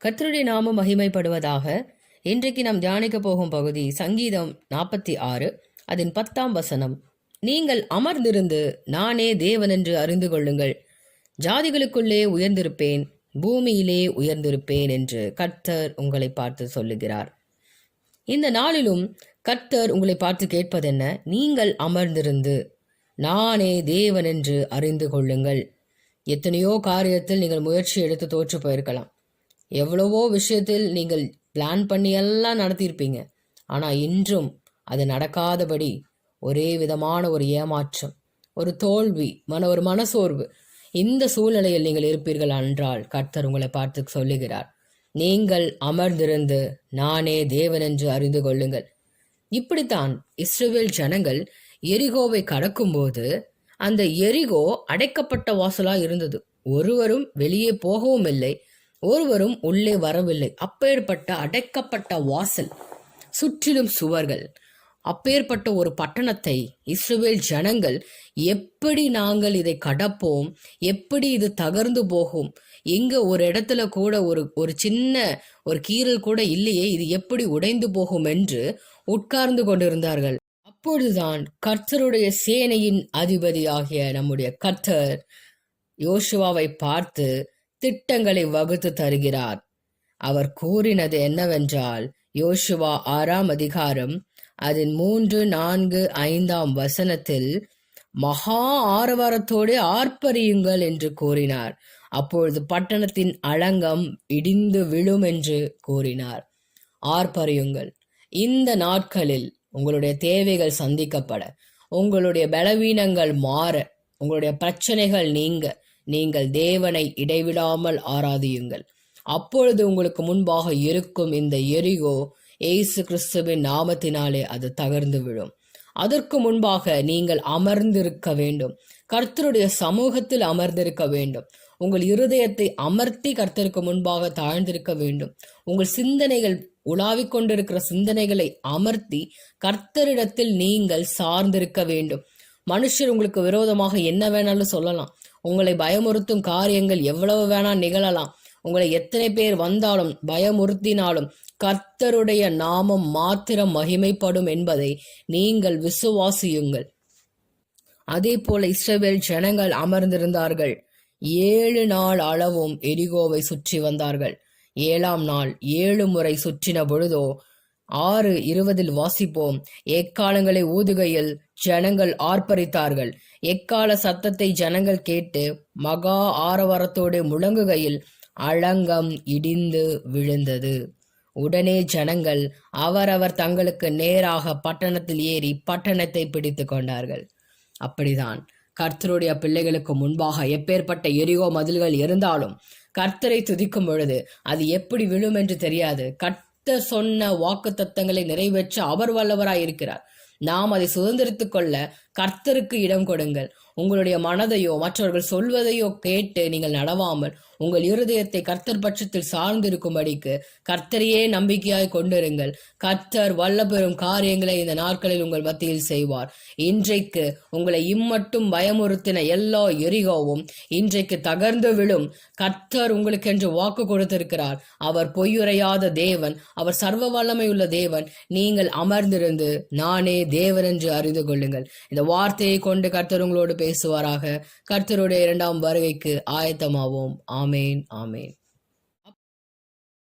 கர்த்தருடைய நாமம் மகிமைப்படுவதாக. இன்றைக்கு நாம் தியானிக்க போகும் பகுதி சங்கீதம் 46 அதன் 10ஆம் வசனம். நீங்கள் அமர்ந்திருந்து நானே தேவன் என்று அறிந்து கொள்ளுங்கள். ஜாதிகளுக்குள்ளே உயர்ந்திருப்பேன், பூமியிலே உயர்ந்திருப்பேன் என்று கர்த்தர் உங்களை பார்த்து சொல்லுகிறார். இந்த நாளிலும் கர்த்தர் உங்களை பார்த்து கேட்பதென்ன? நீங்கள் அமர்ந்திருந்து நானே தேவன் என்று அறிந்து கொள்ளுங்கள். எத்தனையோ காரியத்தில் நீங்கள் முயற்சி எடுத்து தோற்று போயிருக்கலாம். எவ்வளவோ விஷயத்தில் நீங்கள் பிளான் பண்ணி எல்லாம் நடத்தியிருப்பீங்க. ஆனால் இன்றும் அது நடக்காதபடி ஒரே விதமான ஒரு ஏமாற்றம், ஒரு தோல்வி, ஒரு மனசோர்வு, இந்த சூழ்நிலையில் நீங்கள் இருப்பீர்கள் என்றால் கர்த்தர் உங்களை பார்த்து சொல்லுகிறார், நீங்கள் அமர்ந்திருந்து நானே தேவன் என்று அறிந்து கொள்ளுங்கள். இப்படித்தான் இஸ்ரவேல் ஜனங்கள் எரிகோவை கடக்கும்போது அந்த எரிகோ அடைக்கப்பட்ட வாசலா இருந்தது. ஒருவரும் வெளியே போகவும் இல்லை, ஒருவரும் உள்ளே வரவில்லை. அப்பேற்பட்ட அடைக்கப்பட்ட வாசல், சுற்றிலும் சுவர்கள், அப்பேற்பட்ட ஒரு பட்டணத்தை இஸ்ரவேல் ஜனங்கள் எப்படி நாங்கள் இதை கடப்போம், எப்படி இது தகர்ந்து போகும், எங்க ஒரு இடத்துல கூட ஒரு சின்ன ஒரு கீறல் கூட இல்லையே, இது எப்படி உடைந்து போகும் என்று உட்கார்ந்து கொண்டிருந்தார்கள். அப்பொழுதுதான் கர்த்தருடைய சேனையின் அதிபதி ஆகிய நம்முடைய கர்த்தர் யோசுவாவை பார்த்து திட்டங்களை வகுத்து தருகிறார். அவர் கூறினது என்னவென்றால், யோசுவா 6ஆம் அதிகாரம் அதன் 3, 4, 5ஆம் வசனத்தில் மகா ஆரவாரத்தோடு ஆர்ப்பரியுங்கள் என்று கூறினார். அப்பொழுது பட்டணத்தின் அலங்கம் இடிந்து விழும் என்று கூறினார். ஆர்ப்பரியுங்கள். இந்த நாட்களில் உங்களுடைய தேவைகள் சந்திக்கப்பட, உங்களுடைய பலவீனங்கள் மாற, உங்களுடைய பிரச்சனைகள் நீங்க, நீங்கள் தேவனை இடைவிடாமல் ஆராதியுங்கள். அப்பொழுது உங்களுக்கு முன்பாக இருக்கும் இந்த எரிகோ இயேசு கிறிஸ்துவின் நாமத்தினாலே அது தகர்ந்து விழும். அதற்கு முன்பாக நீங்கள் அமர்ந்திருக்க வேண்டும். கர்த்தருடைய சமூகத்தில் அமர்ந்திருக்க வேண்டும். உங்கள் இருதயத்தை அமர்த்தி கர்த்தருக்கு முன்பாக தாழ்ந்திருக்க வேண்டும். உங்கள் சிந்தனைகள், உலாவிக் கொண்டிருக்கிற சிந்தனைகளை அமர்த்தி கர்த்தரிடத்தில் நீங்கள் சார்ந்திருக்க வேண்டும். மனுஷர் உங்களுக்கு விரோதமாக என்ன வேணாலும் சொல்லலாம். உங்களை பயமுறுத்தும் காரியங்கள் எவ்வளவு வேணா நிகழலாம். உங்களை எத்தனை பேர் வந்தாலும் பயமுறுத்தினாலும் கர்த்தருடைய நாமம் மாத்திரம் மகிமைப்படும் என்பதை நீங்கள் விசுவாசியுங்கள். அதே போல இஸ்ரவேல் ஜனங்கள் அமர்ந்திருந்தார்கள். 7 நாள் அளவும் எரிகோவை சுற்றி வந்தார்கள். 7ஆம் நாள் 7 முறை சுற்றின பொழுதோ 6:20 வாசிப்போம். எக்காலங்களை ஊதுகையில் ஜனங்கள் ஆர்ப்பரித்தார்கள். எக்கால சத்தத்தை ஜனங்கள் கேட்டு மகா ஆரவாரத்தோடு முழங்குகையில் அலங்கம் இடிந்து விழுந்தது. உடனே ஜனங்கள் அவரவர் தங்களுக்கு நேராக பட்டணத்தில் ஏறி பட்டணத்தை பிடித்து கொண்டார்கள். அப்படிதான் கர்த்தருடைய பிள்ளைகளுக்கு முன்பாக எப்பேற்பட்ட எரிகோ மதில்கள் இருந்தாலும் கர்த்தரை துதிக்கும் பொழுது அது எப்படி விழும் என்று தெரியாது. கர்த்தர் சொன்ன வாக்கு தத்தங்களை நிறைவேற்ற அவர் வல்லவராய் இருக்கிறார். நாம் அதை சுதந்திரித்துக் கொள்ள கர்த்தருக்கு இடம் கொடுங்கள். உங்களுடைய மனதையோ மற்றவர்கள் சொல்வதையோ கேட்டு நீங்கள் நடவாமல் உங்கள் இருதயத்தை கர்த்தர் பட்சத்தில் சார்ந்திருக்கும்படிக்கு கர்த்தரையே நம்பிக்கையாய் கொண்டிருங்கள். கர்த்தர் வல்ல பெறும் காரியங்களை இந்த நாட்களில் உங்கள் மத்தியில் செய்வார். இன்றைக்கு உங்களை இம்மட்டும் பயமுறுத்தின எல்லா எரிகோவும் இன்றைக்கு தகர்ந்து விழும். கர்த்தர் உங்களுக்கென்று வாக்கு கொடுத்திருக்கிறார். அவர் பொய்யுரையாத தேவன், அவர் சர்வ வல்லமை உள்ள தேவன். நீங்கள் அமர்ந்திருந்து நானே தேவன் என்று அறிந்து கொள்ளுங்கள். இந்த வார்த்தையை கொண்டு கர்த்தர் உங்களோடு பேசுவாராக. கர்த்தருடைய 2ஆம் வருகைக்கு ஆயத்தமாவோம். ஆமேன், ஆமேன்.